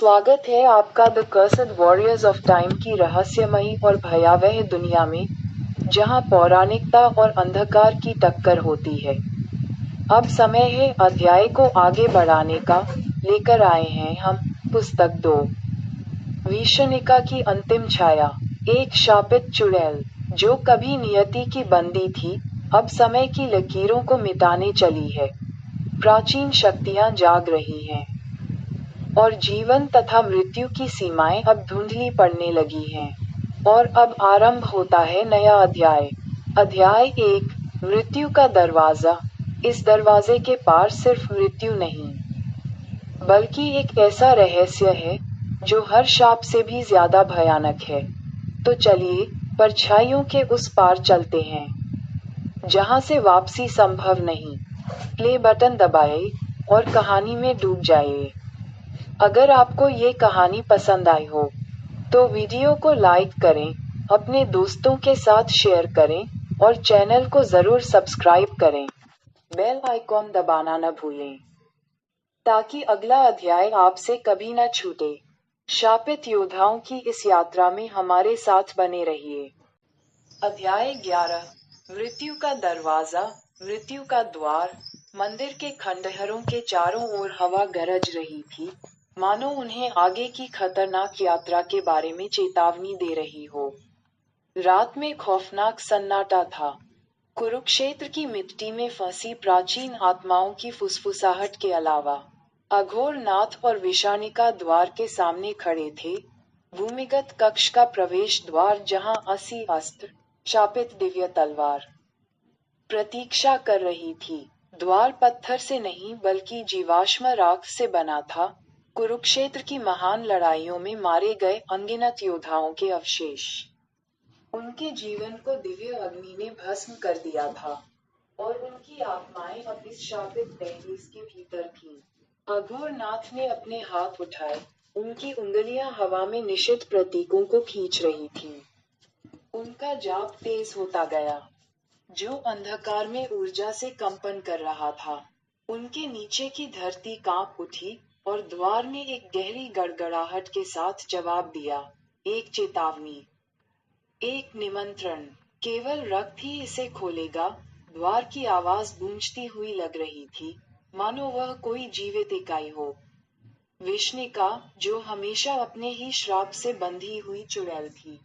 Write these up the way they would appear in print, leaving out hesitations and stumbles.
स्वागत है आपका द कर्सड वॉरियर्स ऑफ टाइम की रहस्यमयी और भयावह दुनिया में, जहां पौराणिकता और अंधकार की टक्कर होती है। अब समय है अध्याय को आगे बढ़ाने का। लेकर आए हैं हम पुस्तक 2, विषनिका की अंतिम छाया। एक शापित चुड़ैल, जो कभी नियति की बंदी थी, अब समय की लकीरों को मिटाने चली है। प्राचीन शक्तियां जाग रही हैं, और जीवन तथा मृत्यु की सीमाएं अब धुंधली पड़ने लगी हैं। और अब आरंभ होता है नया अध्याय। अध्याय 1, मृत्यु का दरवाजा। इस दरवाजे के पार सिर्फ मृत्यु नहीं, बल्कि एक ऐसा रहस्य है जो हर शाप से भी ज्यादा भयानक है। तो चलिए, परछाइयों के उस पार चलते हैं, जहां से वापसी संभव नहीं। प्ले बटन दबाएं और कहानी में डूब जाइए। अगर आपको ये कहानी पसंद आई हो, तो वीडियो को लाइक करें, अपने दोस्तों के साथ शेयर करें, और चैनल को जरूर सब्सक्राइब करें। बेल आइकॉन दबाना न भूलें, ताकि अगला अध्याय आपसे कभी न छूटे। शापित योद्धाओं की इस यात्रा में हमारे साथ बने रहिए। अध्याय 11, मृत्यु का दरवाजा। मृत्यु का द्वार। मंदिर के खंडहरों के चारों ओर हवा गरज रही थी, मानो उन्हें आगे की खतरनाक यात्रा के बारे में चेतावनी दे रही हो। रात में खौफनाक सन्नाटा था। कुरुक्षेत्र की मिट्टी में फंसी प्राचीन आत्माओं की फुसफुसाहट के अलावा अघोर नाथ और विषानिका द्वार के सामने खड़े थे। भूमिगत कक्ष का प्रवेश द्वार, जहां 80 अस्त्र, शापित दिव्य तलवार प्रतीक्षा कर रही थी। द्वार पत्थर से नहीं, बल्कि जीवाश्म राख से बना था। कुरुक्षेत्र की महान लड़ाइयों में मारे गए अनगिनत योद्धाओं के अवशेष। उनके जीवन को दिव्य अग्नि ने भस्म कर दिया था, और उनकी आत्माएं अब इस शापित दहलीज के भीतर थीं। अघोर नाथ ने अपने हाथ उठाए, उनकी उंगलियां हवा में निषिद्ध प्रतीकों को खींच रही थीं। उनका जाप तेज होता गया, जो अंधकार में ऊर्जा से कंपन कर रहा था। उनके नीचे की धरती कांप उठी, और द्वार ने एक गहरी गड़गड़ाहट के साथ जवाब दिया। एक चेतावनी, एक निमंत्रण। केवल रक्त ही इसे खोलेगा। द्वार की आवाज गूंजती हुई लग रही थी, मानो वह कोई जीवित इकाई हो। विष्णिका, जो हमेशा अपने ही श्राप से बंधी हुई चुड़ैल थी,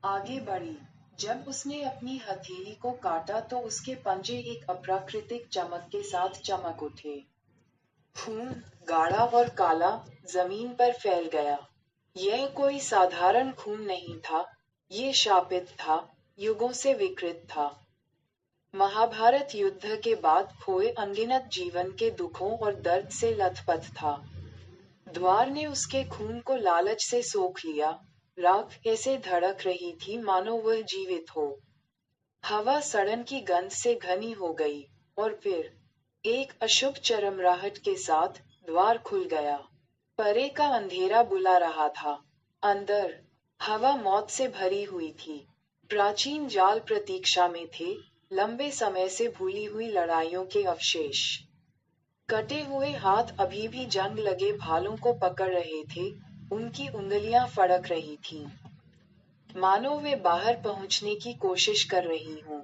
आगे बढ़ी। जब उसने अपनी हथेली को काटा तो उसके पंजे एक अप्राकृतिक चमक के साथ चमक उठे। खून, गाढ़ा और काला, जमीन पर फैल गया। यह कोई साधारण खून नहीं था, ये शापित था, युगों से विकृत था। महाभारत युद्ध के बाद खोए अनगिनत जीवन के दुखों और दर्द से लथपथ था। द्वार ने उसके खून को लालच से सोख लिया। राख ऐसे धड़क रही थी मानो वह जीवित हो। हवा सड़न की गंध से घनी हो गई, और फिर एक अशुभ चरमराहट के साथ द्वार खुल गया। परे का अंधेरा बुला रहा था। अंदर हवा मौत से भरी हुई थी। प्राचीन जाल प्रतीक्षा में थे, लंबे समय से भूली हुई लड़ाइयों के अवशेष। कटे हुए हाथ अभी भी जंग लगे भालों को पकड़ रहे थे, उनकी उंगलियां फड़क रही थीं, मानो वे बाहर पहुंचने की कोशिश कर रही हों।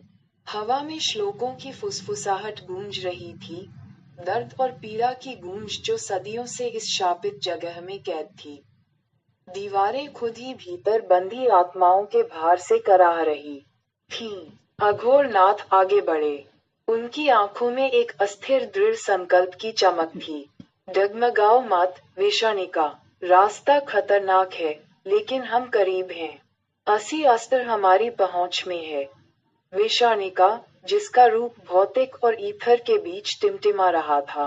हवा में श्लोकों की फुसफुसाहट गूंज रही थी, दर्द और पीड़ा की गूंज जो सदियों से इस शापित जगह में कैद थी। दीवारें खुद ही भीतर बंदी आत्माओं के भार से कराह रही थीं। अघोर नाथ आगे बढ़े। उनकी आंखों में एक अस्थिर दृढ़ संकल्प की चमक थी। डगमगाओ मत, विषानिका। रास्ता खतरनाक है, लेकिन हम करीब हैं। 80 अस्त्र हमारी पहुंच में है। विषानिका, जिसका रूप भौतिक और ईथर के बीच टिमटिमा रहा था,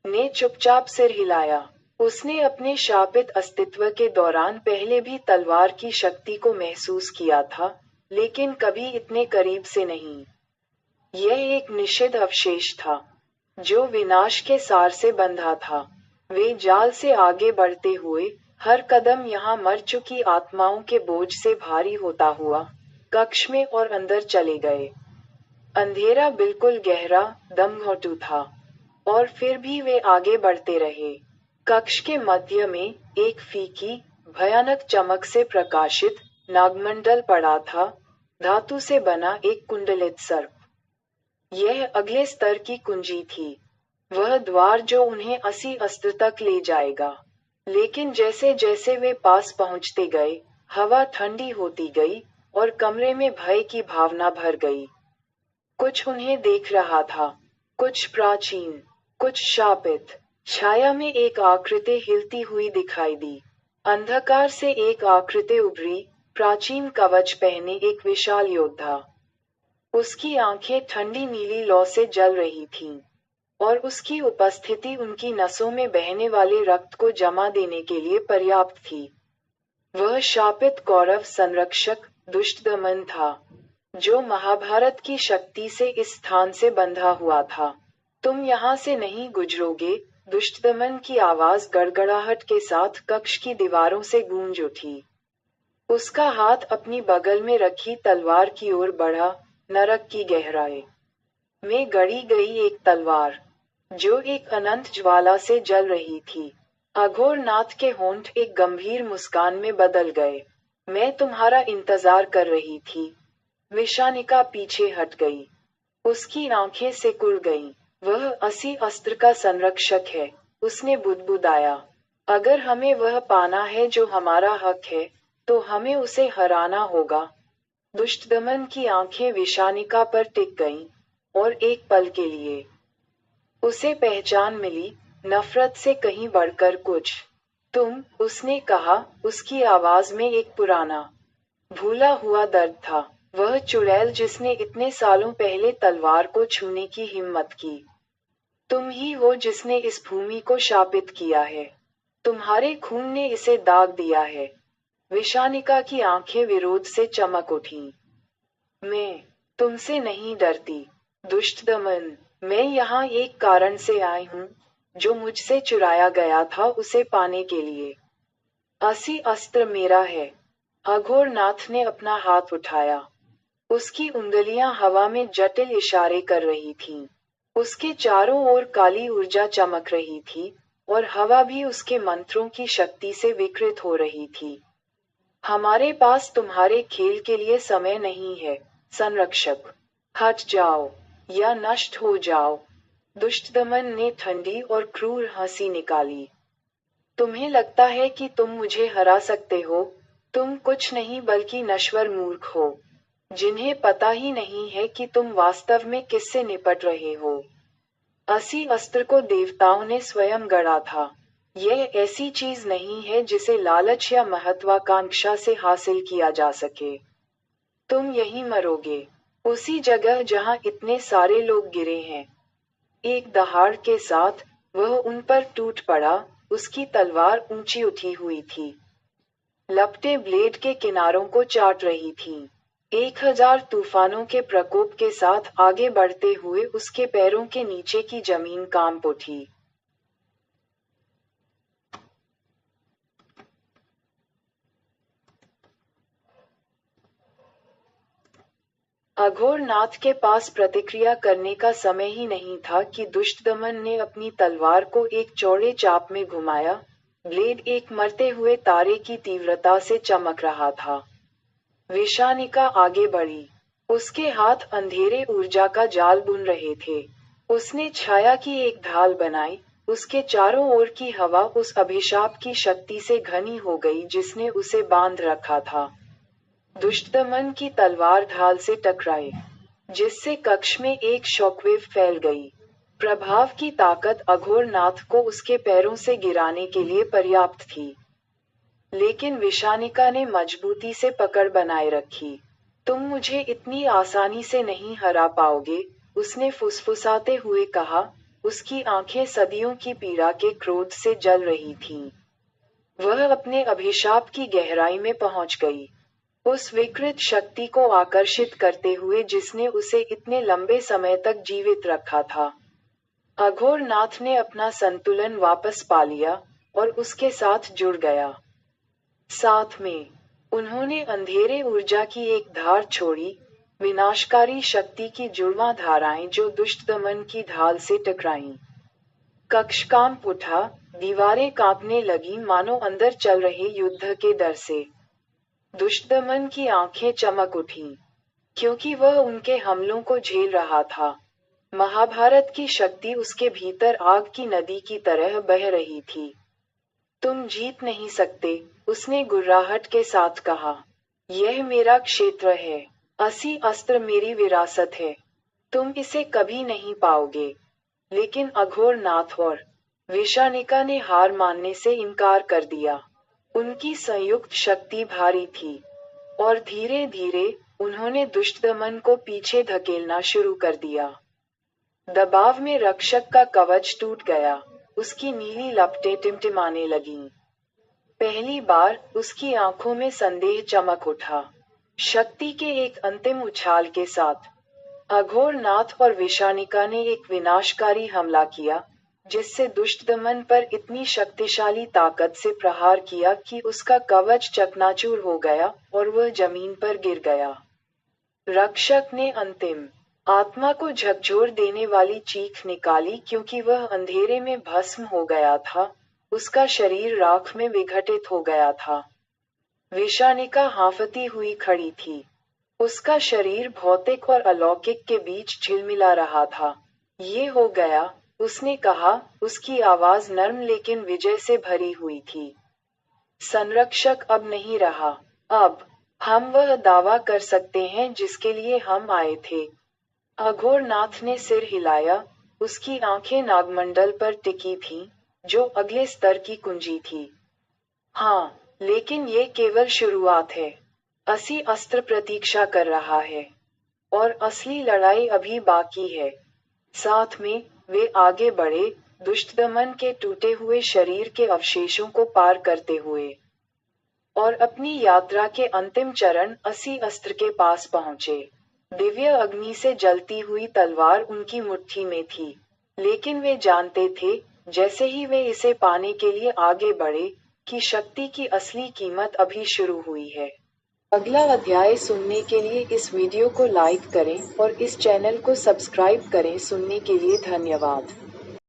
ने चुपचाप सिर हिलाया। उसने अपने शापित अस्तित्व के दौरान पहले भी तलवार की शक्ति को महसूस किया था, लेकिन कभी इतने करीब से नहीं। यह एक निषिद्ध अवशेष था, जो विनाश के सार से बंधा था। वे जाल से आगे बढ़ते हुए, हर कदम यहाँ मर चुकी आत्माओं के बोझ से भारी होता हुआ, कक्ष में और अंदर चले गए। अंधेरा बिल्कुल गहरा, दमघोंटू था, और फिर भी वे आगे बढ़ते रहे। कक्ष के मध्य में एक फीकी, भयानक चमक से प्रकाशित नागमंडल पड़ा था, धातु से बना एक कुंडलित सर्प। यह अगले स्तर की कुंजी थी, वह द्वार जो उन्हें 80 अस्त्र तक ले जाएगा। लेकिन जैसे जैसे वे पास पहुंचते गए, हवा ठंडी होती गई और कमरे में भय की भावना भर गई। कुछ उन्हें देख रहा था, कुछ प्राचीन, कुछ शापित। छाया में एक आकृति हिलती हुई दिखाई दी। अंधकार से एक आकृति उभरी, प्राचीन कवच पहने एक विशाल योद्धा। उसकी आंखें ठंडी नीली लौ से जल रही थीं, और उसकी उपस्थिति उनकी नसों में बहने वाले रक्त को जमा देने के लिए पर्याप्त थी। वह शापित कौरव संरक्षक दुष्टदमन था, जो महाभारत की शक्ति से इस स्थान से बंधा हुआ था। तुम यहाँ से नहीं गुजरोगे, दुष्टदमन की आवाज गड़गड़ाहट के साथ कक्ष की दीवारों से गूंज उठी। उसका हाथ अपनी बगल में रखी तलवार की ओर बढ़ा, नरक की गहराई में गड़ी गई एक तलवार, जो एक अनंत ज्वाला से जल रही थी। अघोरनाथ के होंठ एक गंभीर मुस्कान में बदल गए। मैं तुम्हारा इंतजार कर रही थी। विशानिका पीछे हट गई। उसकी आंखें सिकुड़ गईं। वह 80 अस्त्र का संरक्षक है, उसने बुदबुदाया। अगर हमें वह पाना है जो हमारा हक है, तो हमें उसे हराना होगा। दुष्टदमन की आंखें विशानिका पर टिक गईं, और एक पल के लिए उसे पहचान मिली, नफरत से कहीं बढ़कर कुछ। तुम, उसने कहा, उसकी आवाज में एक पुराना, भूला हुआ दर्द था। वह चुड़ैल जिसने इतने सालों पहले तलवार को छूने की हिम्मत की। तुम ही हो जिसने इस भूमि को शापित किया है। तुम्हारे खून ने इसे दाग दिया है। विशानिका की आंखें विरोध से चमक उठीं। मैं तुमसे नहीं डरती, दुष्टदमन। मैं यहाँ एक कारण से आई हूँ, जो मुझसे चुराया गया था उसे पाने के लिए। 80 अस्त्र मेरा है। अघोरनाथ ने अपना हाथ उठाया। उसकी उंगलियां हवा में जटिल इशारे कर रही थीं। उसके चारों ओर काली ऊर्जा चमक रही थी, और हवा भी उसके मंत्रों की शक्ति से विकृत हो रही थी। हमारे पास तुम्हारे खेल के लिए समय नहीं है, संरक्षक। हट जाओ, या नष्ट हो जाओ। दुष्टदमन ने ठंडी और क्रूर हंसी निकाली। तुम्हें लगता है कि तुम मुझे हरा सकते हो? तुम कुछ नहीं बल्कि नश्वर मूर्ख हो, जिन्हें पता ही नहीं है कि तुम वास्तव में किससे निपट रहे हो। 80 अस्त्र को देवताओं ने स्वयं गढ़ा था। यह ऐसी चीज नहीं है जिसे लालच या महत्वाकांक्षा से हासिल किया जा सके। तुम यहीं मरोगे, उसी जगह जहां इतने सारे लोग गिरे हैं। एक दहाड़ के साथ वह उन पर टूट पड़ा, उसकी तलवार ऊंची उठी हुई थी। लपटें ब्लेड के किनारों को चाट रही थीं। 1000 तूफानों के प्रकोप के साथ आगे बढ़ते हुए उसके पैरों के नीचे की जमीन कांप उठी। अघोरनाथ के पास प्रतिक्रिया करने का समय ही नहीं था कि दुष्टदमन ने अपनी तलवार को एक चौड़े चाप में घुमाया। ब्लेड एक मरते हुए तारे की तीव्रता से चमक रहा था। विशानिका आगे बढ़ी। उसके हाथ अंधेरे ऊर्जा का जाल बुन रहे थे। उसने छाया की एक ढाल बनाई। उसके चारों ओर की हवा उस अभिशाप की शक्ति से घनी हो गई जिसने उसे बांध रखा था। दुष्टदमन की तलवार ढाल से टकराई, जिससे कक्ष में एक शॉकवेव फैल गई। प्रभाव की ताकत अघोरनाथ को उसके पैरों से गिराने के लिए पर्याप्त थी। लेकिन विशानिका ने मजबूती से पकड़ बनाए रखी। तुम मुझे इतनी आसानी से नहीं हरा पाओगे, उसने फुसफुसाते हुए कहा। उसकी आंखें सदियों की पीड़ा के क्रोध से जल रही थीं। वह अपने अभिशाप की गहराई में पहुंच गई, उस विकृत शक्ति को आकर्षित करते हुए जिसने उसे इतने लंबे समय तक जीवित रखा था। अघोरनाथ ने अपना संतुलन वापस पा लिया, और उसके साथ जुड़ गया। साथ में, उन्होंने अंधेरे ऊर्जा की एक धार छोड़ी, विनाशकारी शक्ति की जुड़वां धाराएं जो दुष्टदमन की ढाल से टकराईं। कक्ष कांप उठा, दीवारें कांपने लगी मानो अंदर चल रहे युद्ध के डर से। दुष्टदमन की आंखें चमक उठीं, क्योंकि वह उनके हमलों को झेल रहा था। महाभारत की शक्ति उसके भीतर आग की नदी की तरह बह रही थी। तुम जीत नहीं सकते, उसने गुर्राहट के साथ कहा। यह मेरा क्षेत्र है। 80 अस्त्र मेरी विरासत है। तुम इसे कभी नहीं पाओगे। लेकिन अघोरनाथ और विशानिका ने हार मानने से इनकार कर दिया। उनकी संयुक्त शक्ति भारी थी, और धीरे धीरे उन्होंने दुष्टदमन को पीछे धकेलना शुरू कर दिया। दबाव में रक्षक का कवच टूट गया, उसकी नीली लपटें टिमटिमाने लगीं। पहली बार उसकी आंखों में संदेह चमक उठा। शक्ति के एक अंतिम उछाल के साथ अघोरनाथ और विशानिका ने एक विनाशकारी हमला किया, जिससे दुष्टदमन पर इतनी शक्तिशाली ताकत से प्रहार किया कि उसका कवच चकनाचूर हो गया और वह जमीन पर गिर गया। रक्षक ने अंतिम आत्मा को झकझोर देने वाली चीख निकाली क्योंकि वह अंधेरे में भस्म हो गया था, उसका शरीर राख में विघटित हो गया था। विशानिका हांफती हुई खड़ी थी। उसका शरीर भौतिक और अलौकिक के बीच झिलमिला रहा था। ये हो गया, उसने कहा, उसकी आवाज नर्म लेकिन विजय से भरी हुई थी। संरक्षक अब नहीं रहा। अब हम वह दावा कर सकते हैं जिसके लिए हम आए थे। अघोरनाथ ने सिर हिलाया, उसकी आंखें नागमंडल पर टिकी थीं, जो अगले स्तर की कुंजी थी। हाँ, लेकिन ये केवल शुरुआत है। 80 अस्त्र प्रतीक्षा कर रहा है। और असली लड़ाई अभी बाकी है। साथ में, वे आगे बढ़े, दुष्टदमन के टूटे हुए शरीर के अवशेषों को पार करते हुए। और अपनी यात्रा के अंतिम चरण 80 अस्त्र के पास पहुंचे। दिव्य अग्नि से जलती हुई तलवार उनकी मुट्ठी में थी। लेकिन वे जानते थे, जैसे ही वे इसे पाने के लिए आगे बढ़े, कि शक्ति की असली कीमत अभी शुरू हुई है। अगला अध्याय सुनने के लिए इस वीडियो को लाइक करें और इस चैनल को सब्सक्राइब करें। सुनने के लिए धन्यवाद।